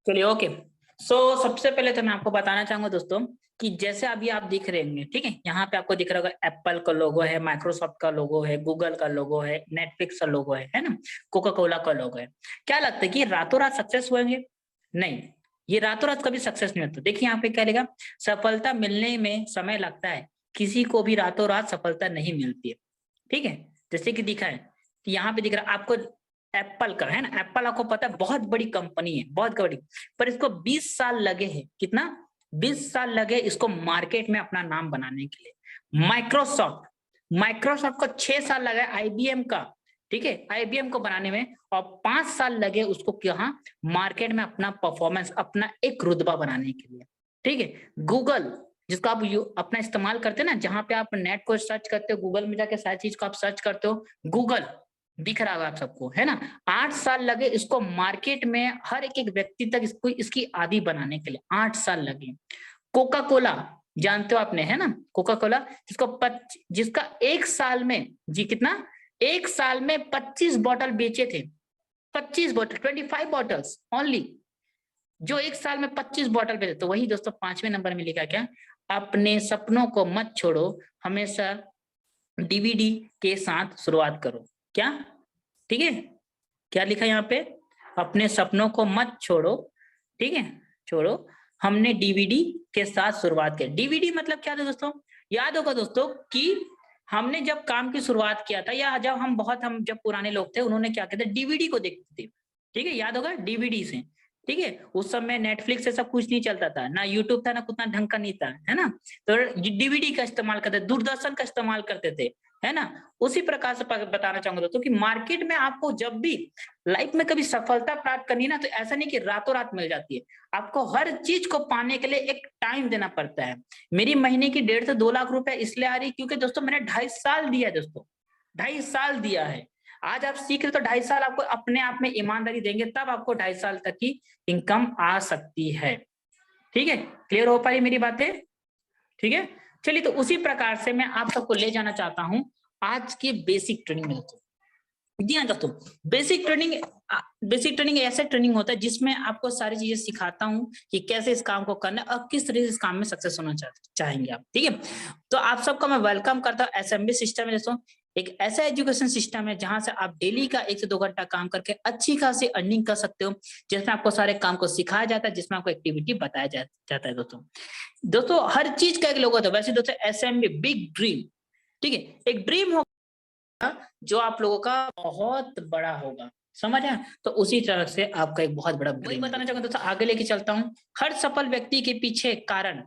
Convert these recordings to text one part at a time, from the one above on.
चलिए ओके। सबसे पहले तो मैं आपको बताना चाहूंगा दोस्तों कि जैसे अभी आप दिख रहे होंगे, ठीक है, यहाँ पे आपको दिख रहा होगा एप्पल का लोगो है, माइक्रोसॉफ्ट का लोगो है, गूगल का लोगो है, नेटफ्लिक्स का लोगो है ना, कोका कोला का लोगो है। क्या लगता है कि रातों रात सक्सेस होंगे? नहीं, ये रातों रात कभी सक्सेस नहीं होता। देखिए यहाँ पे क्या लिखा, सफलता मिलने में समय लगता है, किसी को भी रातों रात सफलता नहीं मिलती है। ठीक है, जैसे कि दिखा है कि यहाँ पे दिख रहा है आपको एप्पल का, है ना। एप्पल आपको पता है बहुत बड़ी कंपनी है, बहुत बड़ी, पर इसको 20 साल लगे हैं। कितना? 20 साल लगे इसको मार्केट में अपना नाम बनाने के लिए। माइक्रोसॉफ्ट, माइक्रोसॉफ्ट को 6 साल लगा आईबीएम का, ठीक है, आईबीएम को बनाने में, और 5 साल लगे उसको यहाँ मार्केट में अपना परफॉर्मेंस, अपना एक रुतबा बनाने के लिए। ठीक है, गूगल जिसको आप अपना इस्तेमाल करते हैं ना, जहां पे आप नेट को सर्च करते हो, गूगल में जाके सारी चीज को आप सर्च करते हो, गूगल दिख रहा होगा आप सबको, है ना। 8 साल लगे इसको मार्केट में हर एक व्यक्ति तक इसको इसकी आदि बनाने के लिए, 8 साल लगे। कोका कोला जानते हो आपने, है ना, कोका कोला जिसका 1 साल में, जी कितना, 1 साल में 25 बॉटल बेचे थे। 25 बॉटल, 25 बॉटल्स ओनली, जो 1 साल में 25 बॉटल बेचे। तो वही दोस्तों 5वें नंबर में लिखा क्या, अपने सपनों को मत छोड़ो, हमेशा डीवीडी के साथ शुरुआत करो। क्या? ठीक है, क्या लिखा यहाँ पे, अपने सपनों को मत छोड़ो, ठीक है, छोड़ो, हमने डीवीडी के साथ शुरुआत की। डीवीडी मतलब क्या था दोस्तों? याद होगा दोस्तों कि हमने जब काम की शुरुआत किया था, या जब हम जब पुराने लोग थे, उन्होंने क्या किया था, डीवीडी को देखते थे। ठीक है, याद होगा, डीवीडी से। ठीक है, उस समय नेटफ्लिक्स से सब कुछ नहीं चलता था, ना यूट्यूब था, ना कुछ ढंग का नहीं था, है ना। तो डीवीडी का इस्तेमाल करते, दूरदर्शन का इस्तेमाल करते थे, है ना। उसी प्रकार से बताना चाहूंगा दोस्तों कि मार्केट में आपको जब भी लाइफ में कभी सफलता प्राप्त करनी ना, तो ऐसा नहीं कि रातों रात मिल जाती है। आपको हर चीज को पाने के लिए एक टाइम देना पड़ता है। मेरी महीने की 1.5 से 2 लाख रुपए इसलिए आ रही क्योंकि दोस्तों मैंने 2.5 साल दिया है दोस्तों, 2.5 साल दिया है। आज आप सीख रहे तो 2.5 साल आपको अपने आप में ईमानदारी देंगे, तब आपको 2.5 साल तक की इनकम आ सकती है। ठीक है, क्लियर हो पाई मेरी बातें? ठीक है, चलिए, तो उसी प्रकार से मैं आप सबको ले जाना चाहता हूं आज की बेसिक ट्रेनिंग में। जी हाँ दोस्तों, बेसिक ट्रेनिंग, बेसिक ट्रेनिंग ऐसा ट्रेनिंग होता है जिसमें आपको सारी चीजें सिखाता हूं कि कैसे इस काम को करना है और किस तरह से इस काम में सक्सेस होना चाहेंगे आप। ठीक है, तो आप सबका मैं वेलकम करता हूँ एसएमबी सिस्टम में। दोस्तों एक ऐसा एजुकेशन सिस्टम है जहां से आप डेली का 1 से 2 घंटा काम करके अच्छी खासी अर्निंग कर सकते हो, जिसमें आपको सारे काम को सिखाया जाता है, जिसमें आपको एक्टिविटी बताया जाता है। दोस्तों दोस्तों हर चीज का एक लोगो होता है। वैसे दोस्तों एसएमबी बिग ड्रीम, ठीक है, एक ड्रीम हो जो आप लोगों का बहुत बड़ा होगा, समझ है। तो उसी तरह से आपका एक बहुत बड़ा ड्रीम बताना चाहूंगा दोस्तों, आगे लेके चलता हूँ। हर सफल व्यक्ति के पीछे कारण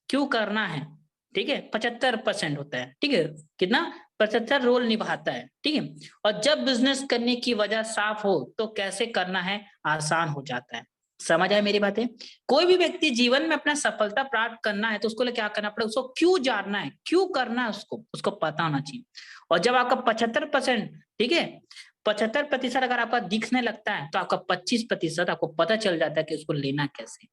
क्यों करना है, ठीक है, 75% होता है। ठीक है, कितना? 75 रोल निभाता है। ठीक है, और जब बिजनेस करने की वजह साफ हो तो कैसे करना है आसान हो जाता है। समझ आए मेरी बातें? कोई भी व्यक्ति जीवन में अपना सफलता प्राप्त करना है तो उसको लिए क्या करना पड़ेगा, उसको क्यों जानना है, क्यों करना है, उसको पता होना चाहिए। और जब आपका 75%, ठीक है, 75% अगर आपका दिखने लगता है तो आपका 25% आपको पता चल जाता है कि उसको लेना कैसे।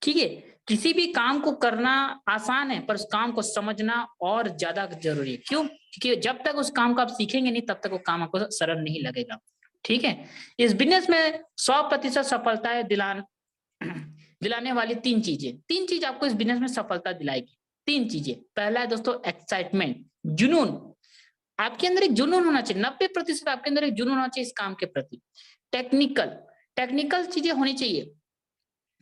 ठीक है, किसी भी काम को करना आसान है पर उस काम को समझना और ज्यादा जरूरी है। क्यों? क्योंकि जब तक उस काम को आप सीखेंगे नहीं तब तक वो काम आपको सरल नहीं लगेगा। ठीक है, इस बिजनेस में 100% सफलता है दिलाने वाली 3 चीजें, 3 चीज आपको इस बिजनेस में सफलता दिलाएगी। 3 चीजें, पहला है दोस्तों एक्साइटमेंट, जुनून। आपके अंदर एक जुनून होना चाहिए, 90% आपके अंदर एक जुनून होना चाहिए इस काम के प्रति। टेक्निकल, टेक्निकल चीजें होनी चाहिए।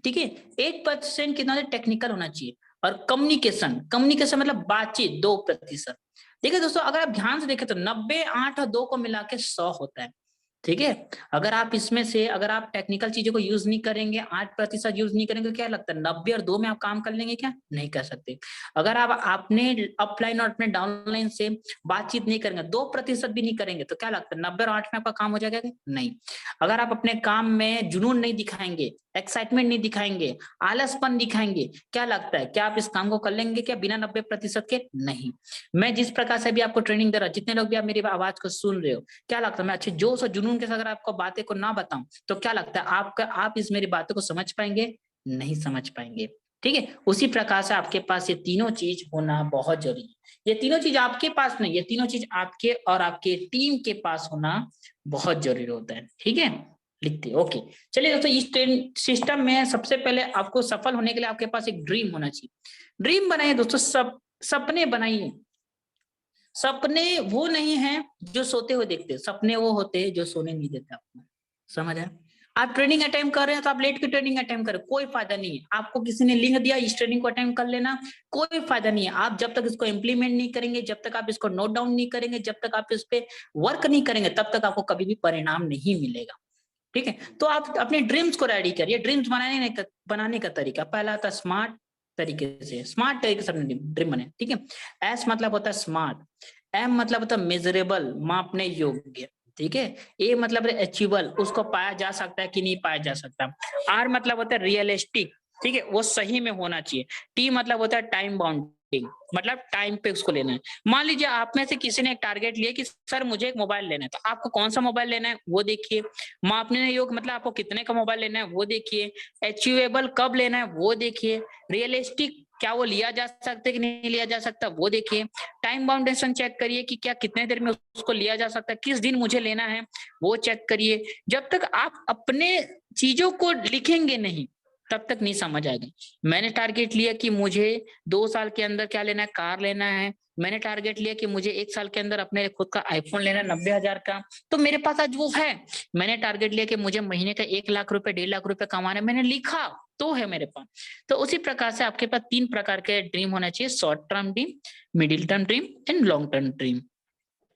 ठीक है, 1% कितना टेक्निकल होना चाहिए। और कम्युनिकेशन, कम्युनिकेशन मतलब बातचीत 2%। देखिए दोस्तों अगर आप ध्यान से देखें तो 90, 8 और 2 को मिला के 100 होता है। ठीक है, अगर आप इसमें से अगर आप टेक्निकल चीजों को यूज नहीं करेंगे, 8% यूज नहीं करेंगे, क्या लगता है 90 और 2 में आप काम कर लेंगे? क्या नहीं कर सकते। अगर आप आपने अपलाइन और अपने डाउनलाइन से बातचीत नहीं करेंगे, 2% भी नहीं करेंगे, तो क्या लगता है 90 और 8 में आपका काम हो जाएगा? नहीं। अगर आप अपने काम में जुनून नहीं दिखाएंगे, एक्साइटमेंट नहीं दिखाएंगे, आलसपन दिखाएंगे, क्या लगता है क्या आप इस काम को कर लेंगे क्या बिना 90% के? नहीं। मैं जिस प्रकार से भी आपको ट्रेनिंग दे रहा हूं, जितने लोग भी आप मेरी आवाज को सुन रहे हो, क्या लगता है मैं अच्छे जोश और जुनून के साथ अगर आपको बातें को ना बताऊं तो क्या लगता है आप इस मेरी बातों को समझ पाएंगे? नहीं समझ पाएंगे। ठीक है, उसी प्रकार से आपके पास ये तीनों चीज होना बहुत जरूरी है। ये तीनों चीज आपके पास नहीं, ये तीनों चीज आपके और आपके टीम के पास होना बहुत जरूरी होता है। ठीक है, लिखते हैं। ओके, चलिए दोस्तों, इस ट्रेन सिस्टम में सबसे पहले आपको सफल होने के लिए आपके पास एक ड्रीम होना चाहिए। ड्रीम बनाइए दोस्तों, सब सपने बनाइए। सपने वो नहीं है जो सोते हुए देखते, सपने वो होते हैं जो सोने नहीं देते आपको। समझ आया? आप ट्रेनिंग अटेम्प्ट कर रहे हैं तो आप लेट के ट्रेनिंग अटेम्प्ट करें, कोई फायदा नहीं है। आपको किसी ने लिंक दिया इस ट्रेनिंग को अटेम्प्ट कर लेना, कोई फायदा नहीं है। आप जब तक इसको इम्प्लीमेंट नहीं करेंगे, जब तक आप इसको नोट डाउन नहीं करेंगे, जब तक आप इस पे वर्क नहीं करेंगे, तब तक आपको कभी भी परिणाम नहीं मिलेगा। ठीक है, तो आप अपने ड्रीम्स को रेडी करिए। ड्रीम्स बनाने का तरीका पहला था स्मार्ट तरीके से, स्मार्ट तरीके से अपने ड्रीम बने। ठीक है, एस मतलब होता है स्मार्ट, एम मतलब होता है मेजरेबल, मापने योग्य। ठीक है, ए मतलब है अचीवेबल, उसको पाया जा सकता है कि नहीं पाया जा सकता। आर मतलब होता है रियलिस्टिक, ठीक है, वो सही में होना चाहिए। टी मतलब होता है टाइम बाउंडिंग, मतलब टाइम पे उसको लेना है। मान लीजिए आप में से किसी ने एक टारगेट लिया कि सर मुझे एक मोबाइल लेना है, तो आपको कौन सा मोबाइल लेना है वो देखिए। मापने योग्य मतलब आपको कितने का मोबाइल लेना है वो देखिए। अचीवेबल कब लेना है वो देखिए। रियलिस्टिक क्या वो लिया जा सकता है कि नहीं लिया जा सकता वो देखिए। टाइम बाउंडेशन चेक करिए कि क्या कितने देर में उसको लिया जा सकता है, किस दिन मुझे लेना है वो चेक करिए। जब तक आप अपने चीजों को लिखेंगे नहीं तब तक नहीं समझ आएगा। मैंने टारगेट लिया कि मुझे 2 साल के अंदर क्या लेना है, कार लेना है। मैंने टारगेट लिया कि मुझे 1 साल के अंदर अपने खुद का आईफोन लेना है 90,000 का, तो मेरे पास आज वो है। मैंने टारगेट लिया कि मुझे महीने का 1 लाख रुपए 1.5 लाख रुपए कमाना है, मैंने लिखा तो है मेरे पास। तो उसी प्रकार से आपके पास 3 प्रकार के ड्रीम होना चाहिए, short term dream, middle term dream and long term dream.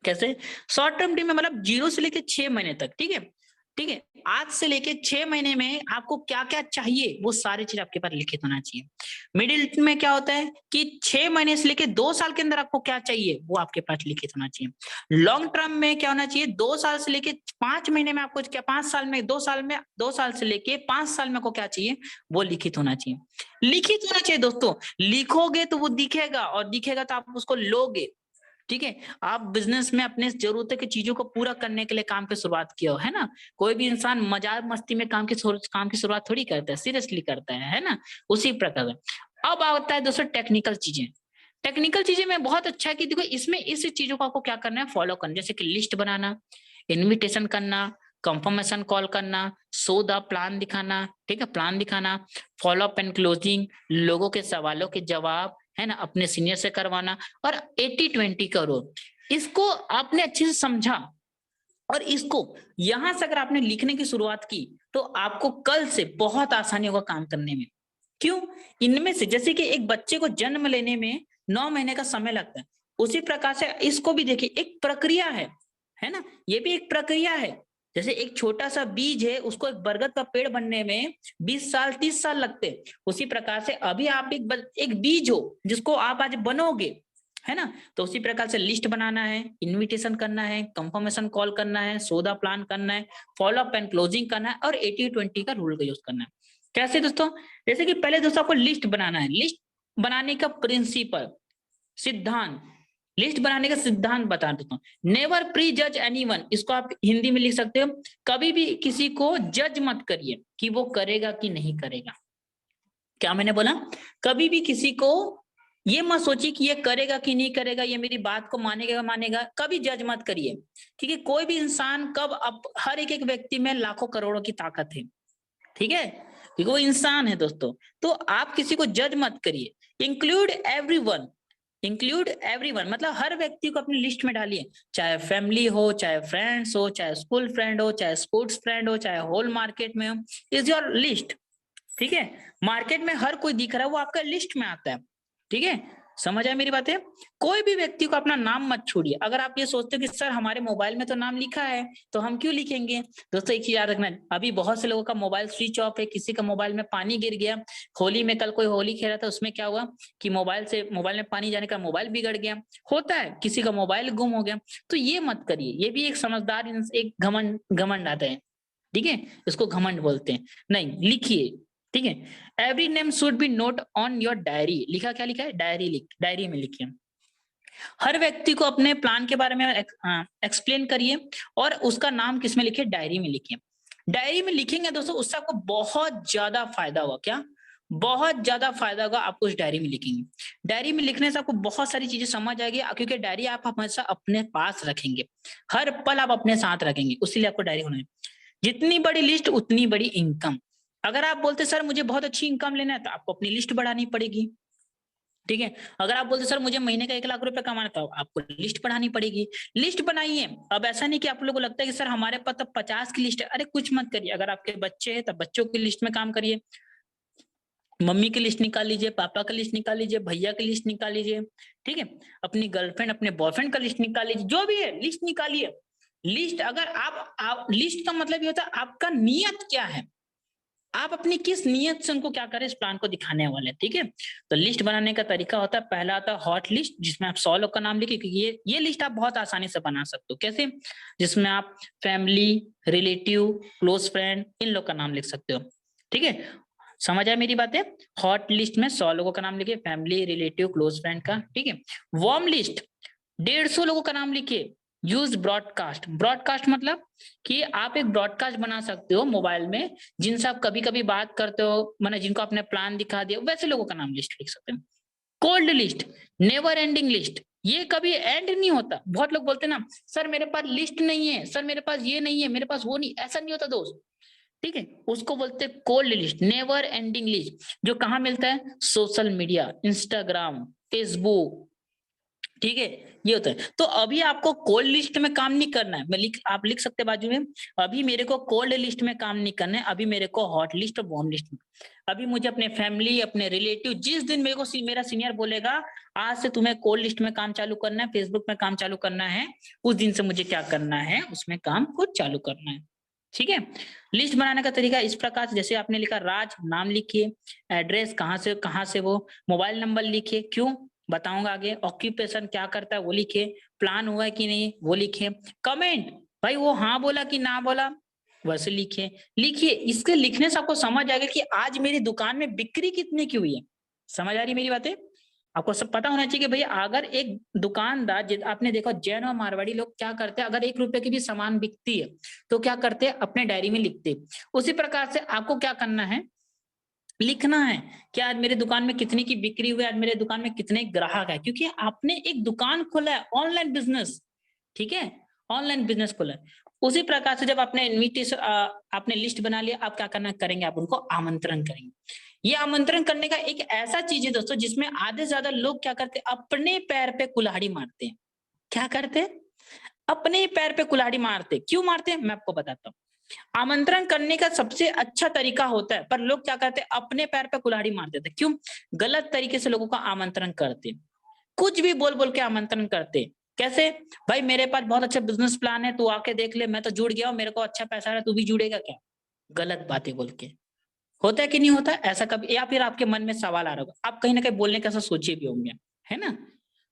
कैसे? शॉर्ट टर्म ड्रीम में मतलब 0 से लेके 6 महीने तक। ठीक है, ठीक है, आज से लेके 6 महीने में आपको क्या क्या चाहिए वो सारी चीज आपके पास लिखित होना चाहिए। मिडिल में क्या होता है कि 6 महीने से लेके 2 साल के अंदर आपको क्या चाहिए वो आपके पास लिखित होना चाहिए। लॉन्ग टर्म में क्या होना चाहिए, 2 साल से लेके 5 महीने में आपको क्या, 5 साल में, 2 साल से लेके 5 साल में आपको क्या चाहिए वो लिखित होना चाहिए। लिखित होना चाहिए दोस्तों, लिखोगे तो वो दिखेगा, और दिखेगा तो आप उसको लोगे। ठीक है, आप बिजनेस में अपने जरूरत की चीजों को पूरा करने के लिए काम की शुरुआत किया हो, है ना। कोई भी इंसान मजाक मस्ती में काम की शुरुआत थोड़ी करता है, सीरियसली करता है ना। उसी प्रकार अब आता है दोस्तों टेक्निकल चीजें। टेक्निकल चीजें में बहुत अच्छा है कि देखो इसमें इस चीजों को आपको क्या करना है, फॉलो करना, जैसे कि लिस्ट बनाना, इनविटेशन करना, कंफर्मेशन कॉल करना, सो द प्लान दिखाना। ठीक है, प्लान दिखाना, फॉलो अप एंड क्लोजिंग, लोगों के सवालों के जवाब, है ना, अपने सीनियर से करवाना, और 80-20 करो। इसको आपने अच्छे से समझा, और इसको यहां से अगर आपने लिखने की शुरुआत की तो आपको कल से बहुत आसानी होगा काम करने में। क्यों? इनमें से जैसे कि एक बच्चे को जन्म लेने में 9 महीने का समय लगता है, उसी प्रकार से इसको भी देखिए एक प्रक्रिया है ना, ये भी एक प्रक्रिया है। जैसे एक छोटा सा बीज है, उसको एक बरगद का पेड़ बनने में 20 साल 30 साल लगते हैं। उसी प्रकार से अभी आप एक बीज हो जिसको आप आज बनोगे, है ना। तो उसी प्रकार से लिस्ट बनाना है, इनविटेशन करना है, कंफर्मेशन कॉल करना है, सौदा प्लान करना है, फॉलो अप एंड क्लोजिंग करना है, और 80-20 का रूल का यूज करना है। कैसे दोस्तों? जैसे कि पहले दोस्तों आपको लिस्ट बनाना है। लिस्ट बनाने का प्रिंसिपल, सिद्धांत, लिस्ट बनाने का सिद्धांत बता देता हूँ। नेवर प्री जज एनीवन, इसको आप हिंदी में लिख सकते हो, कभी भी किसी को जज मत करिए कि वो करेगा कि नहीं करेगा। क्या मैंने बोला? कभी भी किसी को ये मत सोचिए कि ये करेगा कि नहीं करेगा, ये मेरी बात को मानेगा मानेगा, कभी जज मत करिए। ठीक है, कोई भी इंसान कब हर एक व्यक्ति में लाखों करोड़ों की ताकत है। ठीक है, क्योंकि वो इंसान है दोस्तों। तो आप किसी को जज मत करिए। इंक्लूड एवरीवन मतलब हर व्यक्ति को अपनी लिस्ट में डालिए, चाहे फैमिली हो, चाहे फ्रेंड्स हो, चाहे स्कूल फ्रेंड हो, चाहे स्पोर्ट्स फ्रेंड हो, चाहे होल मार्केट में हो, इज योर लिस्ट। ठीक है, मार्केट में हर कोई दिख रहा है वो आपका लिस्ट में आता है। ठीक है, समझ आया मेरी बातें? कोई भी व्यक्ति को अपना नाम मत छोड़िए। अगर आप ये सोचते हो कि सर हमारे मोबाइल में तो नाम लिखा है तो हम क्यों लिखेंगे, दोस्तों एक चीज याद रखना, अभी बहुत से लोगों का मोबाइल स्विच ऑफ है, किसी का मोबाइल में पानी गिर गया। होली में कल कोई होली खेल रहा था, उसमें क्या हुआ कि मोबाइल में पानी जाने का मोबाइल बिगड़ गया, होता है, किसी का मोबाइल गुम हो गया। तो ये मत करिए, ये भी एक समझदार एक घमंड आता है। ठीक है, इसको घमंड बोलते हैं। नहीं, लिखिए। ठीक है, every name should be note on your diary. लिखा, क्या लिखा है, डायरी में लिखिए। हर व्यक्ति को अपने प्लान के बारे में एक्सप्लेन करिए, और उसका नाम किसमें लिखिए, डायरी में लिखिए। डायरी में लिखेंगे दोस्तों, उससे आपको बहुत ज्यादा फायदा होगा। क्या? बहुत ज्यादा फायदा होगा आपको उस डायरी में लिखेंगे। डायरी में लिखने से आपको बहुत सारी चीजें समझ आएगी, क्योंकि डायरी आप हमेशा अपने पास रखेंगे, हर पल आप अपने साथ रखेंगे, उसीलिए आपको डायरी होना है। जितनी बड़ी लिस्ट उतनी बड़ी इनकम। अगर आप बोलते सर मुझे बहुत अच्छी इनकम लेना है तो आपको अपनी लिस्ट बढ़ानी पड़ेगी, ठीक है। अगर आप बोलते सर मुझे महीने का 1 लाख रुपए कमाना तो आपको लिस्ट बढ़ानी पड़ेगी। लिस्ट बनाइए। अब ऐसा नहीं कि आप लोगों को लगता है कि सर हमारे पास तो 50 की लिस्ट है, अरे कुछ मत करिए। अगर आपके बच्चे हैं तो बच्चों की लिस्ट में काम करिए, मम्मी की लिस्ट निकाल लीजिए, पापा की लिस्ट निकाल लीजिए, भैया की लिस्ट निकाल लीजिए, ठीक है। अपनी गर्लफ्रेंड अपने बॉयफ्रेंड का लिस्ट निकाल लीजिए, जो भी है लिस्ट निकालिए। लिस्ट अगर आप लिस्ट का मतलब ये होता है आपका नियत क्या है, आप अपनी किस नियत से उनको क्या करें इस प्लान को दिखाने वाले हैं, ठीक है। तो लिस्ट बनाने का तरीका होता है, पहला आता है हॉट लिस्ट, जिसमें आप 100 लोग का नाम लिखिए, क्योंकि ये लिस्ट आप बहुत आसानी से बना सकते हो। कैसे? जिसमें आप फैमिली, रिलेटिव, क्लोज फ्रेंड, इन लोग का नाम लिख सकते हो, ठीक है। समझ आया मेरी बातें? हॉट लिस्ट में 100 लोगों का नाम लिखिए, फैमिली, रिलेटिव, क्लोज फ्रेंड का, ठीक है। वार्म लिस्ट 150 लोगों का नाम लिखिए। यूज ब्रॉडकास्ट, ब्रॉडकास्ट मतलब कि आप एक ब्रॉडकास्ट बना सकते हो मोबाइल में, जिनसे आप कभी कभी बात करते हो, माने जिनको आपने प्लान दिखा दिया, वैसे लोगों का नाम लिस्ट लिख सकते हैं। Cold list, never ending list, ये कभी एंड नहीं होता। बहुत लोग बोलते हैं ना सर मेरे पास लिस्ट नहीं है, सर मेरे पास ये नहीं है, मेरे पास वो नहीं, ऐसा नहीं होता दोस्त, ठीक है। उसको बोलते हैं cold list, never ending list, जो कहाँ मिलता है? सोशल मीडिया, इंस्टाग्राम, फेसबुक, ठीक है। ये होता है। तो अभी आपको कोल्ड लिस्ट में काम नहीं करना है, आप लिख सकते बाजू में, अभी मेरे को कोल्ड लिस्ट में काम नहीं करना है, अभी मेरे को हॉट लिस्ट और वार्म लिस्ट में। अभी मुझे अपने फैमिली, अपने रिलेटिव, जिस दिन मेरे को मेरा सीनियर बोलेगा आज से तुम्हें कोल्ड लिस्ट में काम चालू करना है, फेसबुक में काम चालू करना है, उस दिन से मुझे क्या करना है, उसमें काम को चालू करना है, ठीक है। लिस्ट बनाने का तरीका इस प्रकार से, जैसे आपने लिखा राज, नाम लिखिए, एड्रेस कहाँ से वो, मोबाइल नंबर लिखिए, क्यों बताऊंगा आगे, ऑक्यूपेशन क्या करता है वो लिखिए, प्लान हुआ है कि नहीं वो लिखिए, कमेंट भाई वो हाँ बोला कि ना बोला वैसे लिखिए। लिखिए, इसके लिखने से आपको समझ आएगा कि आज मेरी दुकान में बिक्री कितने की हुई है। समझ आ रही मेरी बातें? आपको सब पता होना चाहिए कि भैया अगर एक दुकानदार, आपने देखा जैन और मारवाड़ी लोग क्या करते हैं, अगर 1 रुपए की भी सामान बिकती है तो क्या करते हैं, अपने डायरी में लिखते। उसी प्रकार से आपको क्या करना है, लिखना है कि आज मेरे दुकान में कितनी की बिक्री हुई, आज मेरे दुकान में कितने ग्राहक है, क्योंकि आपने एक दुकान खोला है, ऑनलाइन बिजनेस, ठीक है, ऑनलाइन बिजनेस खोला है। उसी प्रकार से जब आपने इनविटेशन, आपने लिस्ट बना लिया, आप क्या करना करेंगे, आप उनको आमंत्रण करेंगे। ये आमंत्रण करने का एक ऐसा चीज है दोस्तों, जिसमें आधे से ज्यादा लोग क्या करते हैं, अपने पैर पे कुल्हाड़ी मारते हैं। क्या करते हैं? अपने पैर पे कुल्हाड़ी मारते। क्यों मारते हैं मैं आपको बताता हूँ। आमंत्रण करने का सबसे अच्छा तरीका होता है, पर लोग क्या करते हैं, अपने पैर पे कुल्हाड़ी मार देते। क्यों? गलत तरीके से लोगों का आमंत्रण करते, कुछ भी बोल बोल के आमंत्रण करते। कैसे? भाई मेरे पास बहुत अच्छा बिजनेस प्लान है, तू आके देख ले, मैं तो जुड़ गया हूँ, मेरे को अच्छा पैसा आ रहा है, तू भी जुड़ेगा क्या? गलत बातें बोल के। होता है कि नहीं होता ऐसा कभी? या फिर आपके मन में सवाल आ रहा होगा, आप कहीं ना कहीं बोलने का ऐसा सोचे भी होंगे, है ना?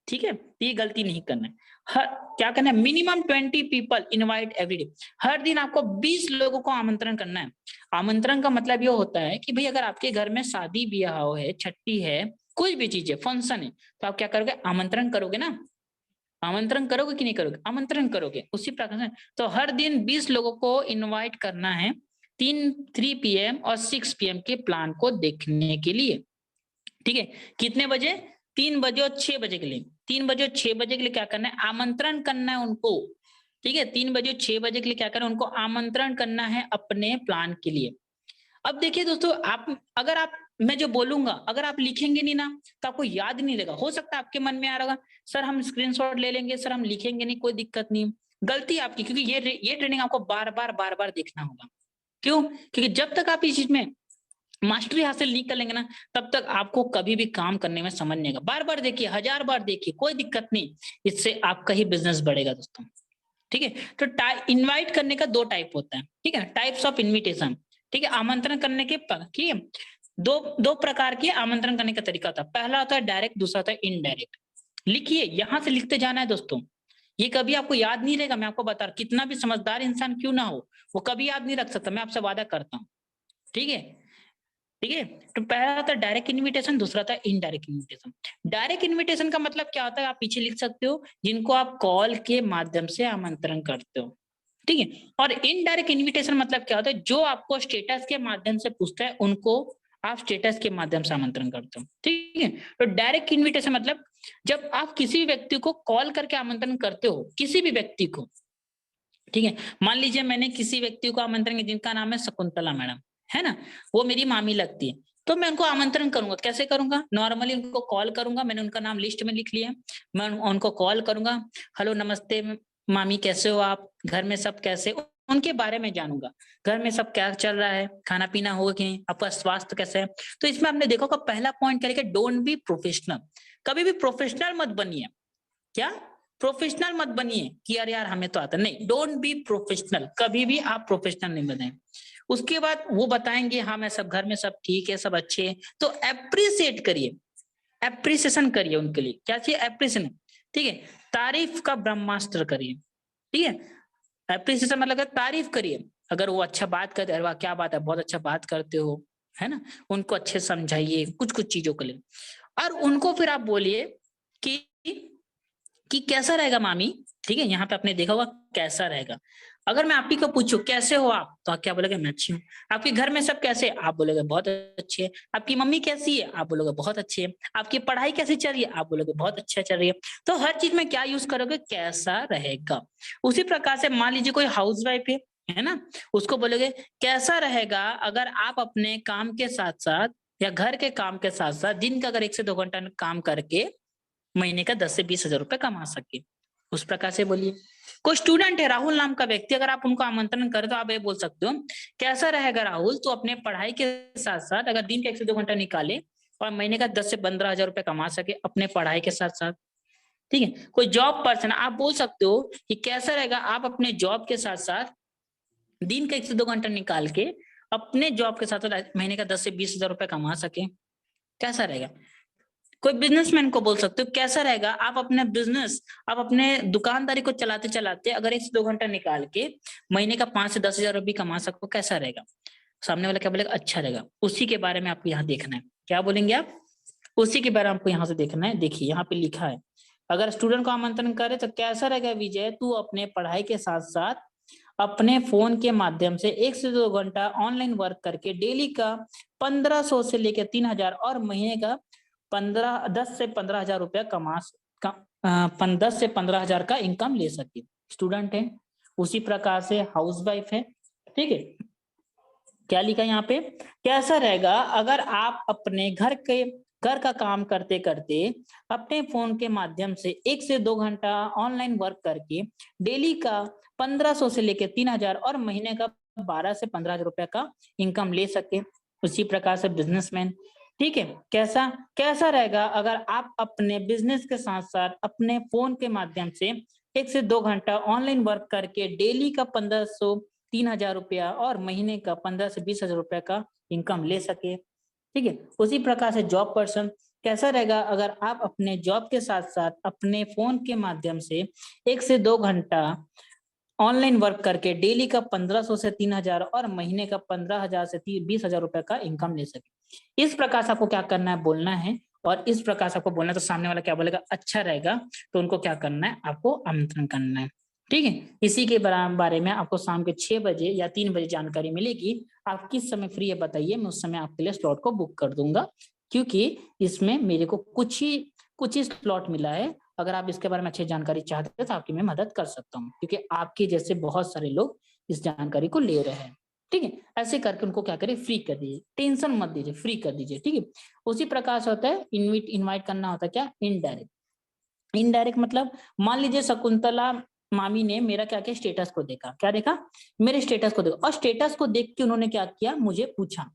ठीक है, ये गलती नहीं करना है। हर क्या करना है, मिनिमम 20 पीपल इनवाइट एवरीडे। हर दिन आपको 20 लोगों को आमंत्रण करना है। आमंत्रण का मतलब ये होता है कि भाई अगर आपके घर में शादी ब्याह है, छठी है, कोई भी चीज है, फंक्शन है, तो आप क्या करोगे, आमंत्रण करोगे ना। आमंत्रण करोगे कि नहीं करोगे? आमंत्रण करोगे। उसी प्रकार से तो हर दिन 20 लोगों को इनवाइट करना है, 3 PM और 6 PM के प्लान को देखने के लिए, ठीक है। कितने बजे? 3 बजे और 6 बजे के लिए। 3 बजे और 6 बजे के लिए क्या करना है, आमंत्रण करना है उनको, ठीक है। 3 बजे और 6 बजे के लिए क्या करना है, उनको आमंत्रण करना है अपने प्लान के लिए। अब देखिए दोस्तों, आप अगर आप मैं जो बोलूंगा अगर आप लिखेंगे नहीं ना, तो आपको याद नहीं रहेगा। हो सकता है आपके मन में आ रहा होगा सर हम स्क्रीनशॉट ले लेंगे, सर हम लिखेंगे नहीं, कोई दिक्कत नहीं। गलती आपकी, क्योंकि ये ट्रेनिंग आपको बार बार देखना होगा। क्यों? क्योंकि जब तक आप इस चीज में मास्टरी हासिल नहीं कर लेंगे ना, तब तक आपको कभी भी काम करने में समझ नहीं आएगा। बार बार देखिए, 1000 बार देखिए, कोई दिक्कत नहीं, इससे आपका ही बिजनेस बढ़ेगा दोस्तों, ठीक है। तो इनवाइट करने का 2 टाइप होता है, ठीक है, टाइप्स ऑफ इनविटेशन, ठीक है। आमंत्रण करने के ठीक है, दो प्रकार के आमंत्रण करने का तरीका होता है। पहला होता है डायरेक्ट, दूसरा होता है इनडायरेक्ट। लिखिए, यहां से लिखते जाना है दोस्तों, ये कभी आपको याद नहीं रहेगा। मैं आपको बता रहा हूं, कितना भी समझदार इंसान क्यों ना हो, वो कभी याद नहीं रख सकता, मैं आपसे वादा करता हूँ, ठीक है। ठीक है, तो पहला होता है डायरेक्ट इनविटेशन, दूसरा होता है इनडायरेक्ट इनविटेशन। डायरेक्ट इनविटेशन का मतलब क्या होता है, आप पीछे लिख सकते हो, जिनको आप कॉल के माध्यम से आमंत्रण करते हो, ठीक है। और इनडायरेक्ट इनविटेशन मतलब क्या होता है, जो आपको स्टेटस के माध्यम से पूछता है, उनको आप स्टेटस के माध्यम से आमंत्रण करते हो, ठीक है। तो डायरेक्ट इनविटेशन मतलब जब आप किसी व्यक्ति को कॉल करके आमंत्रण करते हो, किसी भी व्यक्ति को, ठीक है। मान लीजिए मैंने किसी व्यक्ति को आमंत्रण किया जिनका नाम है शकुंतला मैडम, है ना, वो मेरी मामी लगती है, तो मैं उनको आमंत्रण करूंगा। कैसे करूंगा? नॉर्मली उनको कॉल करूंगा, मैंने उनका नाम लिस्ट में लिख लिया, मैं उनको कॉल करूंगा, हेलो नमस्ते मामी कैसे हो आप, घर में सब कैसे, उनके बारे में जानूंगा, घर में सब क्या चल रहा है, खाना पीना होगा कि नहीं, आपका स्वास्थ्य कैसे है। तो इसमें आपने देखा होगा पहला पॉइंट क्या लिखा, डोंट बी प्रोफेशनल। कभी भी प्रोफेशनल मत बनिए। क्या? प्रोफेशनल मत बनिए कि यार यार हमें तो आता नहीं। डोंट बी प्रोफेशनल, कभी भी आप प्रोफेशनल नहीं बने। उसके बाद वो बताएंगे हाँ मैं सब घर में सब ठीक है, सब अच्छे हैं, तो अप्रिशिएट करिए, अप्रिसिएशन करिए उनके लिए। क्या चाहिए? अप्रिसिएशन। ठीक है। तारीफ का ब्रह्मास्त्र करिए। ठीक है। अप्रिसिएशन मतलब तारीफ करिए। अगर वो अच्छा बात करते, अरे वाह क्या बात है, बहुत अच्छा बात करते हो, है ना, उनको अच्छे समझाइए कुछ कुछ चीजों के लिए। और उनको फिर आप बोलिए कि कैसा रहेगा मामी। ठीक है। यहाँ पे आपने देखा होगा कैसा रहेगा। अगर मैं आप ही को पूछूं कैसे हो आप, तो आप क्या बोलोगे? मैं अच्छी हूँ। आपके घर में सब कैसे? आप बोलोगे बहुत अच्छे है। आपकी मम्मी कैसी है? आप बोलोगे बहुत अच्छी है। आपकी पढ़ाई कैसी चल रही है? आप बोलोगे बहुत अच्छा चल रही है। तो हर चीज में क्या यूज करोगे? कैसा रहेगा। उसी प्रकार से मान लीजिए कोई हाउस वाइफ है ना, उसको बोलोगे कैसा रहेगा अगर आप अपने काम के साथ साथ या घर के काम के साथ साथ दिन का अगर 1 से 2 घंटा काम करके महीने का 10 से 20 हजार रुपए कमा सके। उस प्रकार से बोलिए। कोई स्टूडेंट है राहुल नाम का व्यक्ति, अगर आप उनको आमंत्रण करें तो आप ये बोल सकते हो कैसा रहेगा राहुल, तो अपने पढ़ाई के साथ साथ अगर दिन के 1 से 2 घंटा निकाले और महीने का 10 से 15 हजार रुपए कमा सके अपने पढ़ाई के साथ साथ। ठीक है। कोई जॉब पर्सन, आप बोल सकते हो कि कैसा रहेगा आप अपने जॉब के साथ साथ दिन का 1 से 2 घंटा निकाल के अपने जॉब के साथ साथ महीने का 10 से 20 हजार रुपए कमा सके। कैसा रहेगा? कोई बिजनेसमैन को बोल सकते हो कैसा रहेगा आप अपने बिजनेस, आप अपने दुकानदारी को चलाते चलाते अगर 1 से 2 घंटा निकाल के महीने का 5 से 10 हजार रुपये कमा सको, कैसा रहेगा? सामने वाला क्या बोलेगा? अच्छा रहेगा। उसी के बारे में आपको यहाँ देखना है। क्या बोलेंगे आप? उसी के बारे में आपको यहाँ से देखना है। देखिए यहाँ पे लिखा है, अगर स्टूडेंट को आमंत्रण करे तो कैसा रहेगा विजय, तू अपने पढ़ाई के साथ साथ अपने फोन के माध्यम से 1 से 2 घंटा ऑनलाइन वर्क करके डेली का 1500 से लेकर 3000 और महीने का 10 से 15 हजार रुपया 10 से 15 हजार का इनकम ले सके। स्टूडेंट है। उसी प्रकार से हाउस वाइफ है। ठीक है। क्या लिखा यहाँ पे? कैसा रहेगा अगर आप अपने घर का काम करते करते अपने फोन के माध्यम से 1 से 2 घंटा ऑनलाइन वर्क करके डेली का 1500 से लेकर 3000 और महीने का 12 से 15 हजार रुपए का इनकम ले सके। उसी प्रकार से बिजनेसमैन। ठीक है। कैसा कैसा रहेगा अगर आप अपने बिजनेस के साथ साथ अपने फोन के माध्यम से 1 से 2 घंटा ऑनलाइन वर्क करके डेली का 1500 3000 रुपया और महीने का 15 से 20 हजार रुपया का इनकम ले सके। ठीक है। उसी प्रकार से जॉब पर्सन, कैसा रहेगा अगर आप अपने जॉब के साथ साथ अपने फोन के माध्यम से 1 से 2 घंटा ऑनलाइन वर्क करके डेली का 1500 से 3000 और महीने का 15 हजार से 20 हजार रुपए का इनकम ले सके। इस प्रकार से आपको क्या करना है? बोलना है। और इस प्रकार से आपको बोलना है तो सामने वाला क्या बोलेगा? अच्छा रहेगा। तो उनको क्या करना है? आपको आमंत्रण करना है। ठीक है। इसी के बारे में आपको शाम के 6 बजे या 3 बजे जानकारी मिलेगी। आप किस समय फ्री है बताइए, मैं उस समय आपके लिए स्लॉट को बुक कर दूंगा, क्योंकि इसमें मेरे को कुछ ही स्लॉट मिला है। अगर आप इसके बारे में अच्छी जानकारी चाहते हैं तो आपकी मैं मदद कर सकता हूँ, क्योंकि आपके जैसे बहुत सारे लोग इस जानकारी को ले रहे हैं। ठीक है। ऐसे करके उनको क्या करिए? फ्री कर दीजिए। टेंशन मत दीजिए, फ्री कर दीजिए। ठीक है। उसी प्रकार से होता है इनवाइट करना होता है क्या? इनडायरेक्ट। इनडायरेक्ट मतलब मान लीजिए शकुंतला मामी ने मेरा क्या किया? स्टेटस को देखा। क्या देखा? मेरे स्टेटस को देखा, और स्टेटस को देख के उन्होंने क्या किया? मुझे पूछा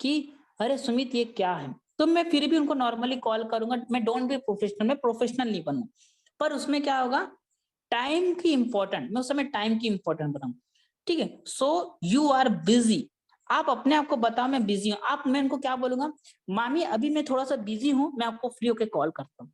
कि अरे सुमित ये क्या है। तो मैं फिर भी उनको नॉर्मली कॉल करूंगा। मैं डोंट बी प्रोफेशनल, मैं प्रोफेशनल नहीं बनूं, पर उसमें क्या होगा? टाइम की इंपॉर्टेंट, मैं उस समय टाइम की इंपॉर्टेंट बनाऊं। ठीक है। So you are busy. आप अपने आप को बताओ मैं बिजी हूँ। आप, मैं उनको क्या बोलूंगा? मामी अभी मैं थोड़ा सा बिजी हूँ, मैं आपको फ्री होकर कॉल करता हूँ।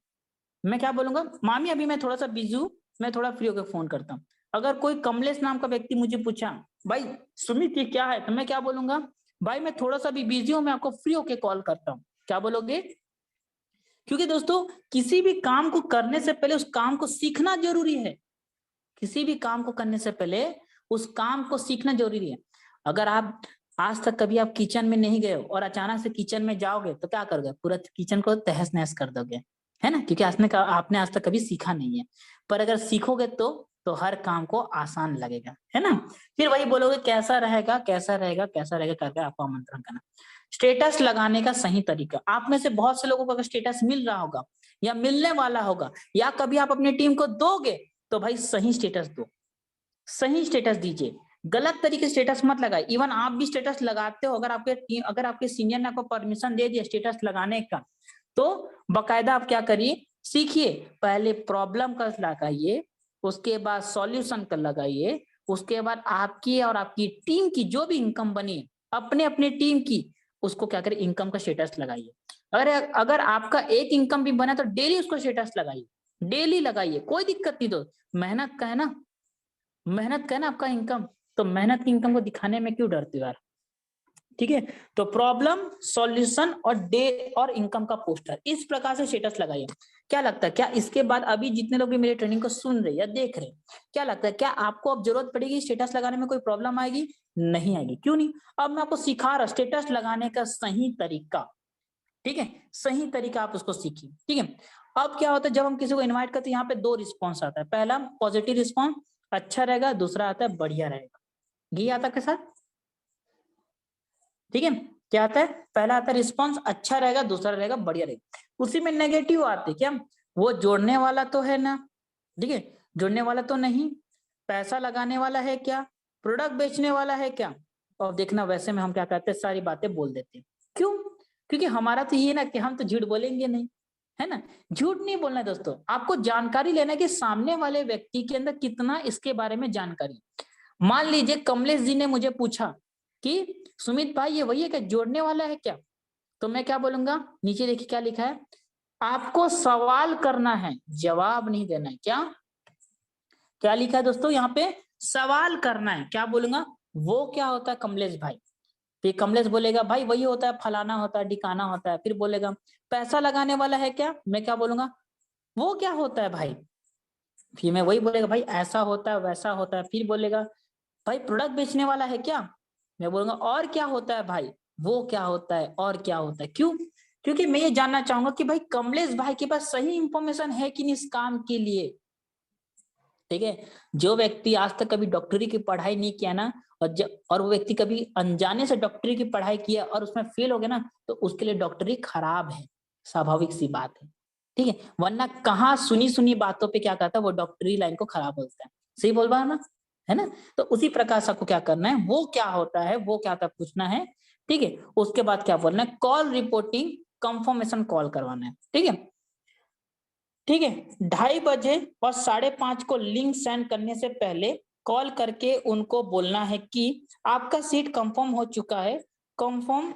मैं क्या बोलूंगा? मामी अभी मैं थोड़ा सा बिजी हूँ, मैं थोड़ा फ्री होकर फोन करता हूँ। अगर कोई कमलेश नाम का व्यक्ति मुझे पूछा भाई सुमित ये क्या है, तो मैं क्या बोलूंगा? भाई मैं थोड़ा सा भी बिजी हूँ, मैं आपको फ्री होकर कॉल करता हूँ। क्या बोलोगे? क्योंकि दोस्तों किसी भी काम को करने से पहले उस काम को सीखना जरूरी है। किसी भी काम को करने से पहले उस काम को सीखना जरूरी है। अगर आप आज तक कभी आप किचन में नहीं गए हो और अचानक से किचन में जाओगे तो क्या करोगे? पूरा किचन को तहस नहस कर दोगे। है ना, क्योंकि आपने आज तक कभी सीखा नहीं है। पर अगर सीखोगे तो हर काम को आसान लगेगा, है ना। फिर वही बोलोगे कैसा रहेगा कैसा रहेगा कैसा रहेगा करके आपको आमंत्रण करना। स्टेटस लगाने का सही तरीका, आप में से बहुत से लोगों को अगर स्टेटस मिल रहा होगा या मिलने वाला होगा या कभी आप अपनी टीम को दोगे, तो भाई सही स्टेटस दो, सही स्टेटस दीजिए, गलत तरीके से स्टेटस मत लगाए। इवन आप भी स्टेटस लगाते हो, अगर आपके सीनियर ने आपको परमिशन दे दिया स्टेटस लगाने का, तो बकायदा आप क्या करिए, सीखिए, पहले प्रॉब्लम का लगाइए, उसके बाद सॉल्यूशन का लगाइए, उसके बाद आपकी और आपकी टीम की जो भी इनकम बनी अपने अपने टीम की, उसको क्या करें, इनकम का स्टेटस लगाइए। अगर आपका एक इनकम भी बना तो डेली उसको स्टेटस लगाइए, डेली लगाइए, कोई दिक्कत नहीं। मेहनत का है ना, मेहनत का है ना आपका इनकम, तो मेहनत की इनकम को दिखाने में क्यों डरते हो यार। ठीक है, तो प्रॉब्लम, सॉल्यूशन और डे और इनकम का पोस्टर, इस प्रकार से स्टेटस लगाइए। क्या लगता है, क्या इसके बाद अभी जितने लोग भी मेरे ट्रेनिंग को सुन रहे या देख रहे, क्या लगता है, क्या आपको अब जरूरत पड़ेगी स्टेटस लगाने में, कोई प्रॉब्लम आएगी? नहीं आएगी। क्यों नहीं? अब मैं आपको सिखा रहा स्टेटस लगाने का सही तरीका। ठीक है, सही तरीका आप उसको सीखिए। ठीक है, अब क्या होता है, जब हम किसी को इन्वाइट करते हैं, यहाँ पे दो रिस्पॉन्स आता है। पहला पॉजिटिव रिस्पॉन्स, अच्छा रहेगा, दूसरा आता है बढ़िया रहेगा। घी आता के साथ, ठीक है, क्या आता है, पहला आता है रिस्पॉन्स अच्छा रहेगा, दूसरा रहेगा बढ़िया रहेगा। उसी में नेगेटिव आते क्या, वो जोड़ने वाला तो है ना, ठीक है, जोड़ने वाला तो नहीं, पैसा लगाने वाला है क्या, प्रोडक्ट बेचने वाला है क्या। और देखना वैसे में हम क्या करते हैं, सारी बातें बोल देते हैं। क्यों? क्योंकि हमारा तो ये ना कि हम तो झूठ बोलेंगे नहीं, है ना। झूठ नहीं बोलना है दोस्तों, आपको जानकारी लेना है कि सामने वाले व्यक्ति के अंदर कितना इसके बारे में जानकारी। मान लीजिए कमलेश जी ने मुझे पूछा कि सुमित भाई ये वही है क्या, जोड़ने वाला है क्या, तो मैं क्या बोलूंगा, नीचे देखिए क्या लिखा है, आपको सवाल करना है, जवाब नहीं देना है। क्या क्या लिखा है दोस्तों यहाँ पे, सवाल करना है। क्या बोलूंगा, वो क्या होता है कमलेश भाई, फिर कमलेश बोलेगा भाई वही होता है, फलाना होता है, डिकाना होता है। फिर बोलेगा पैसा लगाने वाला है क्या, मैं क्या बोलूंगा, वो क्या होता है भाई। फिर मैं वही बोलेगा भाई ऐसा होता है वैसा होता है। फिर बोलेगा भाई प्रोडक्ट बेचने वाला है क्या, मैं बोलूंगा और क्या होता है भाई, वो क्या होता है और क्या होता है। क्यों? क्योंकि मैं ये जानना चाहूंगा कि भाई कमलेश भाई के पास सही इंफॉर्मेशन है कि नहीं इस काम के लिए। ठीक है, जो व्यक्ति आज तक कभी डॉक्टरी की पढ़ाई नहीं किया ना, और वो व्यक्ति कभी अनजाने से डॉक्टरी की पढ़ाई किया और उसमें फेल हो गया ना, तो उसके लिए डॉक्टरी खराब है, स्वाभाविक सी बात है। ठीक है, वरना कहाँ सुनी सुनी बातों पे क्या करता है, वो डॉक्टरी लाइन को खराब बोलता है। सही बोल पा ना, है ना। तो उसी प्रकार से आपको क्या करना है, वो क्या होता है, वो क्या होता है पूछना है। ठीक है, उसके बाद क्या बोलना है, कॉल रिपोर्टिंग कंफर्मेशन कॉल करवाना है। ठीक है, ठीक है, 2:30 बजे और 5:30 को लिंक सेंड करने से पहले कॉल करके उनको बोलना है कि आपका सीट कंफर्म हो चुका है, कंफर्म,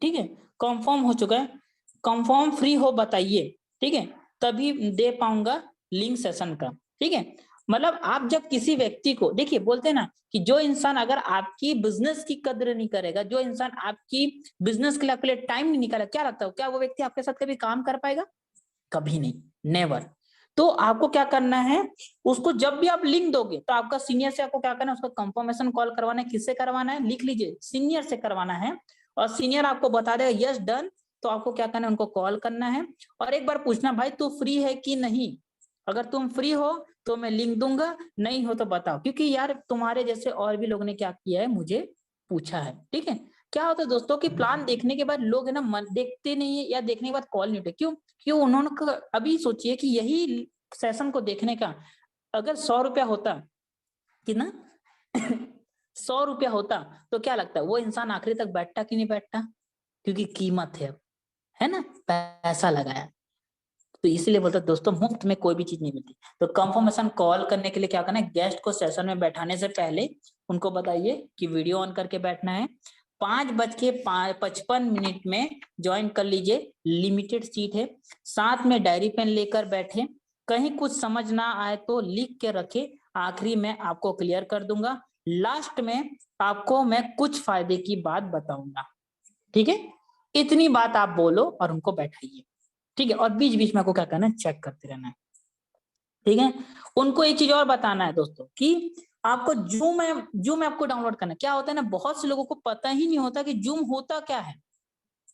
ठीक है, कंफर्म हो चुका है, कंफर्म फ्री हो बताइए। ठीक है, तभी दे पाऊंगा लिंक सेशन का। ठीक है, मतलब आप जब किसी व्यक्ति को देखिए, बोलते हैं ना कि जो इंसान अगर आपकी बिजनेस की कद्र नहीं करेगा, जो इंसान आपकी बिजनेस के लिए आपके लिए टाइम नहीं निकालेगा, क्या लगता है क्या वो व्यक्ति आपके साथ कभी काम कर पाएगा? कभी नहीं, नेवर। तो आपको क्या करना है, उसको जब भी आप लिंक दोगे तो आपका सीनियर से आपको क्या करना है, उसका कंफर्मेशन कॉल करवाना है। किससे करवाना है, लिख लीजिए, सीनियर से करवाना है। और सीनियर आपको बता देगा यस डन, तो आपको क्या करना है, उनको कॉल करना है और एक बार पूछना भाई तू फ्री है कि नहीं। अगर तुम फ्री हो तो मैं लिंक दूंगा, नहीं हो तो बताओ, क्योंकि यार तुम्हारे जैसे और भी लोगों ने क्या किया है, मुझे पूछा है। ठीक है, क्या होता है दोस्तों कि प्लान देखने के बाद लोग है ना मन देखते नहीं है, या देखने के बाद कॉल नहीं उठे। क्यों? क्यों उन्होंने अभी सोचिए कि यही सेशन को देखने का अगर 100 रुपया होता, कितना 100 रुपया होता, तो क्या लगता है वो इंसान आखिरी तक बैठता कि नहीं बैठता? क्योंकि कीमत है ना, पैसा लगाया। तो इसीलिए बोलता दोस्तों मुफ्त में कोई भी चीज नहीं मिलती। तो कंफर्मेशन कॉल करने के लिए क्या करना है, गेस्ट को सेशन में बैठाने से पहले उनको बताइए कि वीडियो ऑन करके बैठना है, 5:55 में ज्वाइन कर लीजिए, लिमिटेड सीट है, साथ में डायरी पेन लेकर बैठे, कहीं कुछ समझ ना आए तो लिख के रखे, आखिरी में आपको क्लियर कर दूंगा, लास्ट में आपको मैं कुछ फायदे की बात बताऊंगा। ठीक है, इतनी बात आप बोलो और उनको बैठाइए। ठीक है, और बीच बीच में आपको क्या करना है, चेक करते रहना है। ठीक है, उनको एक चीज और बताना है दोस्तों कि आपको जूम ऐप को डाउनलोड करना है। क्या होता है ना, बहुत से लोगों को पता ही नहीं होता कि जूम होता क्या है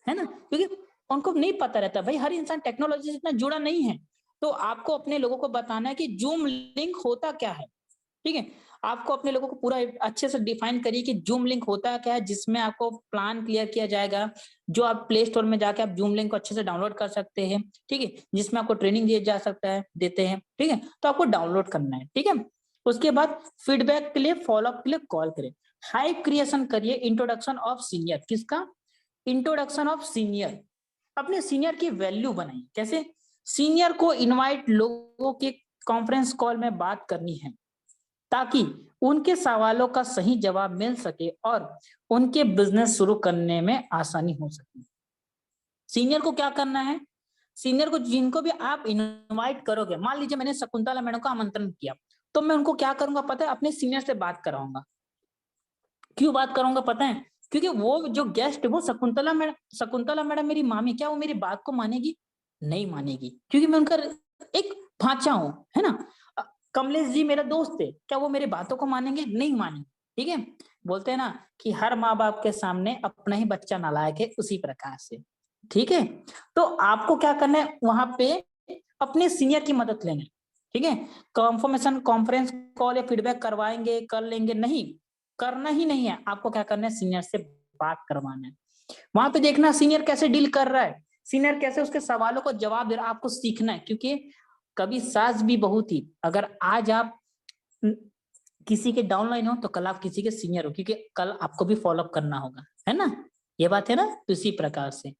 ना, क्योंकि उनको नहीं पता रहता। भाई हर इंसान टेक्नोलॉजी से इतना जुड़ा नहीं है, तो आपको अपने लोगों को बताना है कि जूम लिंक होता क्या है, ठीक है? आपको अपने लोगों को पूरा अच्छे से डिफाइन करिए कि जूम लिंक होता क्या है, जिसमें आपको प्लान क्लियर किया जाएगा, जो आप प्ले स्टोर में जाके आप जूम लिंक को अच्छे से डाउनलोड कर सकते हैं, ठीक है? जिसमें आपको ट्रेनिंग दिया जा सकता है, देते हैं, ठीक है? तो आपको डाउनलोड करना है, ठीक है? उसके बाद फीडबैक के लिए, फॉलोअप के लिए कॉल करें। हाइप क्रिएशन करिए, इंट्रोडक्शन ऑफ सीनियर। किसका? Introduction of senior. अपने सीनियर की वैल्यू बनाइए। कैसे? सीनियर को इनवाइट लोगों के कॉन्फ्रेंस कॉल में बात करनी है, ताकि उनके सवालों का सही जवाब मिल सके और उनके बिजनेस शुरू करने में आसानी हो सके। सीनियर को क्या करना है? सीनियर को, जिनको भी आप इनवाइट करोगे, मान लीजिए मैंने शकुंतला मैडम का आमंत्रण किया, तो मैं उनको क्या करूंगा पता है? अपने सीनियर से बात कराऊंगा। क्यों बात कराऊंगा पता है? क्योंकि वो जो गेस्ट है वो शकुंतला मैडम मेरी मामी, क्या वो मेरी बात को मानेगी? नहीं मानेगी, क्योंकि मैं उनका एक भांचा हूं, है ना? कमलेश जी मेरा दोस्त है, क्या वो मेरी बातों को मानेंगे? नहीं मानेंगे, ठीक है? बोलते हैं ना कि हर माँ बाप के सामने अपना ही बच्चा नालायक है, उसी प्रकार से, ठीक है? तो आपको क्या करना है वहां पे? अपने सीनियर की मदद लेना है, ठीक है? कॉन्फर्मेशन कॉन्फ्रेंस कॉल या फीडबैक करवाएंगे, कर लेंगे, नहीं करना ही नहीं है। आपको क्या करना है? सीनियर से बात करवाना है। वहां पे देखना सीनियर कैसे डील कर रहा है, सीनियर कैसे उसके सवालों को जवाब दे रहा है, आपको सीखना है। क्योंकि कभी सास भी बहू थी। अगर आज आप किसी के डाउनलाइन हो तो कल आप किसी के सीनियर हो, क्योंकि कल आपको भी फॉलोअप करना होगा, है ना? ये बात है ना? तो इसी प्रकार से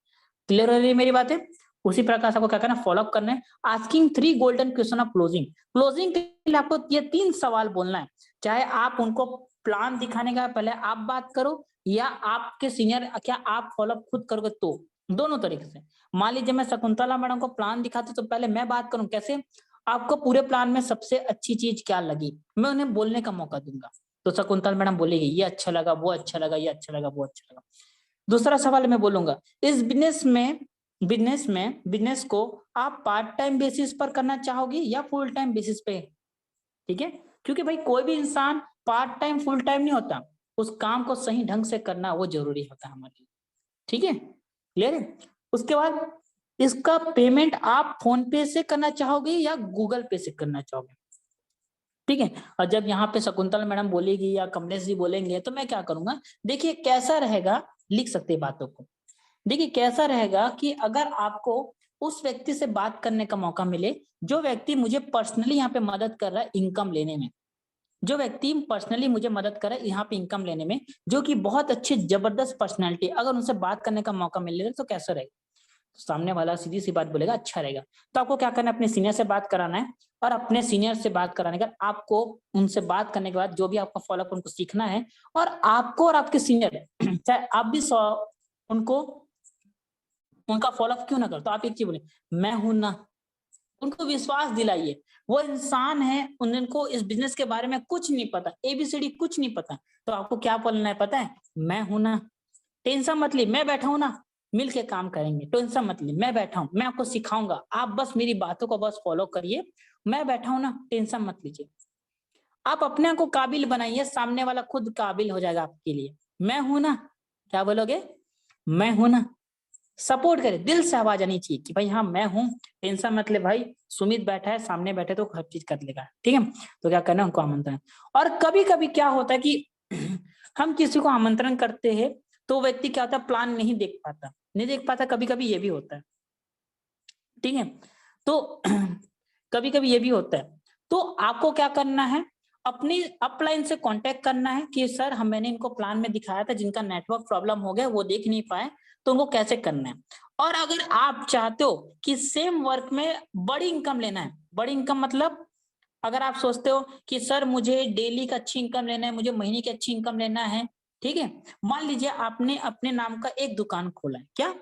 क्लियर हो रही है मेरी बातें? उसी प्रकार से आपको क्या करना है? फॉलोअप करना है। Asking 3 golden question of closing. Closing के लिए आपको ये 3 सवाल बोलना है। चाहे आप उनको प्लान दिखाने का पहले आप बात करो, या आपके सीनियर, क्या आप फॉलोअप खुद करोगे तो, दोनों तरीके से। मान लीजिए मैं शकुंतला मैडम को प्लान दिखाती तो पहले मैं बात करूं, कैसे? आपको पूरे प्लान में सबसे अच्छी चीज क्या लगी, मैं उन्हें बोलने का मौका दूंगा। तो शकुंतला मैडम बोलेगी ये अच्छा लगा, वो अच्छा लगा, ये अच्छा लगा, वो अच्छा लगा। दूसरा सवाल मैं बोलूंगा, इस बिजनेस को आप पार्ट टाइम बेसिस पर करना चाहोगी या फुल टाइम बेसिस पे? ठीक है? क्योंकि भाई कोई भी इंसान पार्ट टाइम फुल टाइम नहीं होता, उस काम को सही ढंग से करना वो जरूरी होता है हमारे लिए, ठीक है? क्लियर है? उसके बाद इसका पेमेंट आप फोन पे से करना चाहोगे या गूगल पे से करना चाहोगे? ठीक है? और जब यहाँ पे शकुंतला मैडम बोलेगी या कमलेश जी बोलेंगे तो मैं क्या करूंगा, देखिए कैसा रहेगा, लिख सकते हैं बातों को। देखिए कैसा रहेगा कि अगर आपको उस व्यक्ति से बात करने का मौका मिले, जो व्यक्ति मुझे पर्सनली यहाँ पे मदद कर रहा है इनकम लेने में, जो व्यक्ति पर्सनली मुझे मदद कर रहा है यहाँ पे इनकम लेने में, जो कि बहुत अच्छी जबरदस्त पर्सनैलिटी, अगर उनसे बात करने का मौका मिलेगा तो कैसा रहेगा? तो सामने वाला सीधी सी बात बोलेगा, अच्छा रहेगा। तो आपको क्या करना है? अपने सीनियर से बात कराना है, और अपने सीनियर से बात कराने का आपको, उनसे बात करने के बाद जो भी आपका फॉलोअप उनको सीखना है, और आपको और आपके सीनियर चाहे आप भी उनको उनका फॉलोअप क्यों ना करो, तो आप एक चीज बोले, मैं हूं ना। उनको विश्वास दिलाइए, वो इंसान है, उनको इस बिजनेस के बारे में कुछ नहीं पता, एबीसीडी कुछ नहीं पता, तो आपको क्या बोलना है पता है? मैं हूं ना, टेंशन मत ली, मैं बैठा हूं ना, मिल के काम करेंगे, टेंशन मत ली, मैं बैठा हूं, मैं आपको सिखाऊंगा, आप बस मेरी बातों को बस फॉलो करिए, मैं बैठा हूं ना, टेंशन मत लीजिए। आप अपने को काबिल बनाइए, सामने वाला खुद काबिल हो जाएगा आपके लिए। मैं हूं ना, क्या बोलोगे? मैं हूं ना। सपोर्ट करे, दिल से आवाज आनी चाहिए कि भाई हाँ मैं हूँ, टेंशन मत ले भाई, सुमित बैठा है सामने, बैठे तो हर चीज कर लेगा, ठीक है? तो क्या करना है? उनको आमंत्रण। और कभी कभी क्या होता है कि हम किसी को आमंत्रण करते हैं तो व्यक्ति क्या होता है, प्लान नहीं देख पाता, कभी कभी ये भी होता है, ठीक है? तो कभी कभी ये भी होता है, तो आपको क्या करना है? अपनी अपलाइन से कांटेक्ट करना है कि सर मैंने इनको प्लान में दिखाया था, जिनका नेटवर्क प्रॉब्लम हो गया, वो देख नहीं पाए, तो उनको कैसे करना है। और अगर आप चाहते हो कि सेम वर्क में बड़ी इनकम लेना है, बड़ी इनकम मतलब अगर आप सोचते हो कि सर मुझे डेली का अच्छी इनकम लेना है, मुझे महीने की अच्छी इनकम लेना है, ठीक है? मान लीजिए आपने अपने नाम का एक दुकान खोला है, क्या?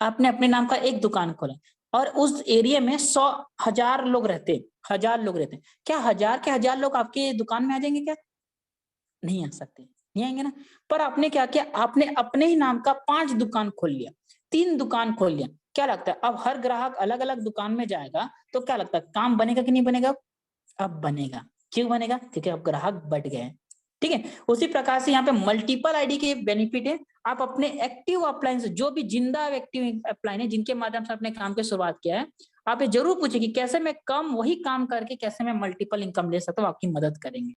आपने अपने नाम का एक दुकान खोला और उस एरिया में 100,000 लोग रहते हैं, 1000 लोग रहते हैं, क्या 1000 के 1000 लोग आपके दुकान में आ जाएंगे क्या? नहीं आ सकते, नहीं आएंगे ना। पर आपने क्या किया? आपने अपने ही नाम का 5 दुकान खोल लिया, 3 दुकान खोल लिया। क्या लगता है अब हर ग्राहक अलग अलग दुकान में जाएगा तो क्या लगता है काम बनेगा कि नहीं बनेगा? अब बनेगा। क्यों बनेगा? क्योंकि अब ग्राहक बढ़ गए, ठीक है। उसी प्रकार से यहाँ पे मल्टीपल आईडी के बेनिफिट है। आप अपने एक्टिव अपलाइन से, जो भी जिंदा एक्टिव अपलाइन है जिनके माध्यम से अपने काम की शुरुआत किया है, आप ये जरूर पूछे कि कैसे मैं कम वही काम करके कैसे मैं मल्टीपल इनकम ले सकता हूँ, आपकी मदद करेंगे।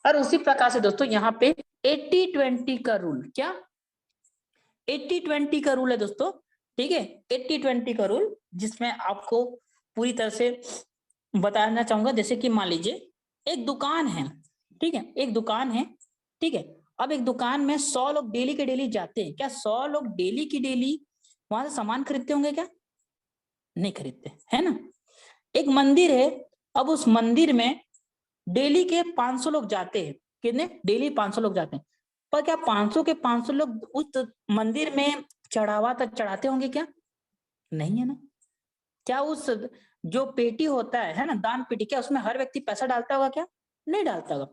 और उसी प्रकार से दोस्तों यहाँ पे 80-20 का रूल, क्या 80-20 का रूल है दोस्तों, ठीक है। 80-20 का रूल जिसमें आपको पूरी तरह से बताना चाहूंगा। जैसे कि मान लीजिए एक दुकान है, ठीक है, एक दुकान है, ठीक है। अब एक दुकान में 100 लोग डेली के डेली जाते हैं, क्या 100 लोग डेली की डेली वहां से सामान खरीदते होंगे क्या? नहीं खरीदते, है ना। एक मंदिर है, अब उस मंदिर में डेली के 500 लोग जाते हैं, कितने? डेली 500 लोग जाते हैं, पर क्या 500 के 500 लोग उस मंदिर में चढ़ावा तक चढ़ाते होंगे क्या? नहीं है ना। क्या उस जो पेटी होता है ना, दान पेटी, क्या उसमें हर व्यक्ति पैसा डालता होगा क्या? नहीं डालता होगा,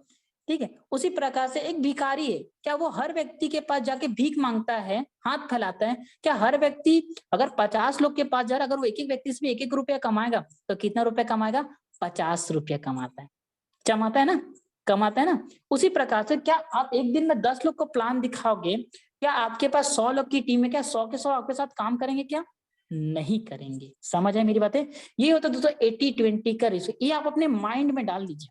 ठीक है। उसी प्रकार से एक भिखारी है, क्या वो हर व्यक्ति के पास जाके भीख मांगता है, हाथ फैलाता है? क्या हर व्यक्ति अगर 50 लोग के पास जा रहा, अगर वो एक एक व्यक्ति से 1-1 रुपया कमाएगा तो कितना रुपया कमाएगा? 50 रुपया कमाता है, जमाता है ना, कमाता है ना। उसी प्रकार से क्या आप एक दिन में 10 लोग को प्लान दिखाओगे, क्या आपके पास 100 लोग की टीम है, क्या 100 के 100 आपके साथ काम करेंगे क्या? नहीं करेंगे। समझ है मेरी बातें? ये होता है दोस्तों 80-20 का रेशियो। ये आप अपने माइंड में डाल लीजिए,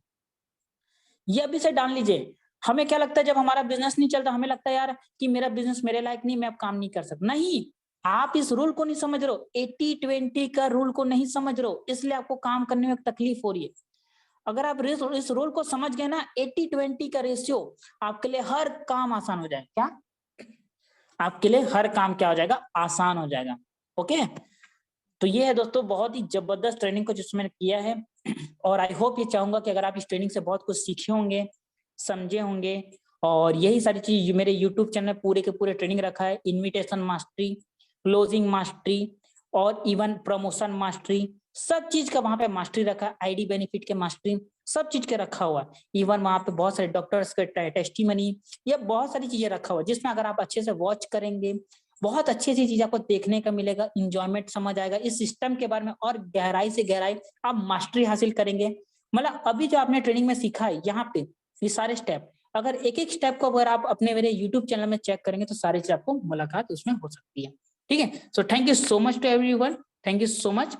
ये अभी से डाल लीजिए। हमें क्या लगता है, जब हमारा बिजनेस नहीं चलता हमें लगता है यार कि मेरा बिजनेस मेरे लायक नहीं, मैं अब काम नहीं कर सकता। नहीं, आप इस रूल को नहीं समझ रहे हो, 80-20 का रूल को नहीं समझ रहे हो, इसलिए आपको काम करने में तकलीफ हो रही है। अगर आप इस रूल को समझ गए ना, 80-20 का रेशियो, आपके लिए हर काम आसान हो जाएगा। क्या आपके लिए हर काम क्या हो जाएगा? आसान हो जाएगा। ओके, तो ये है दोस्तों बहुत ही जबरदस्त ट्रेनिंग को जिसमें मैंने किया है। और आई होप, ये चाहूंगा कि अगर आप इस ट्रेनिंग से बहुत कुछ सीखे होंगे, समझे होंगे, और यही सारी चीज मेरे यूट्यूब चैनल पूरे के पूरे ट्रेनिंग रखा है। इन्विटेशन मास्टरी, क्लोजिंग मास्टरी और इवन प्रमोशन मास्टरी, सब चीज का वहां पे मास्टरी रखा है। आईडी बेनिफिट के मास्टरी, सब चीज के रखा हुआ है। इवन वहां पे बहुत सारे डॉक्टर्स के टेस्टिमनी, ये बहुत सारी चीजें रखा हुआ है, जिसमें अगर आप अच्छे से वॉच करेंगे बहुत अच्छी अच्छी चीज आपको देखने का मिलेगा, इंजॉयमेंट समझ आएगा, इस सिस्टम के बारे में और गहराई से गहराई आप मास्टरी हासिल करेंगे। मतलब अभी जो आपने ट्रेनिंग में सीखा है यहाँ पे, ये सारे स्टेप, अगर एक एक स्टेप को अगर आप अपने मेरे यूट्यूब चैनल में चेक करेंगे तो सारी चीज आपको मुलाकात उसमें हो सकती है। ठीक है, so thank you so much to everyone, thank you so much.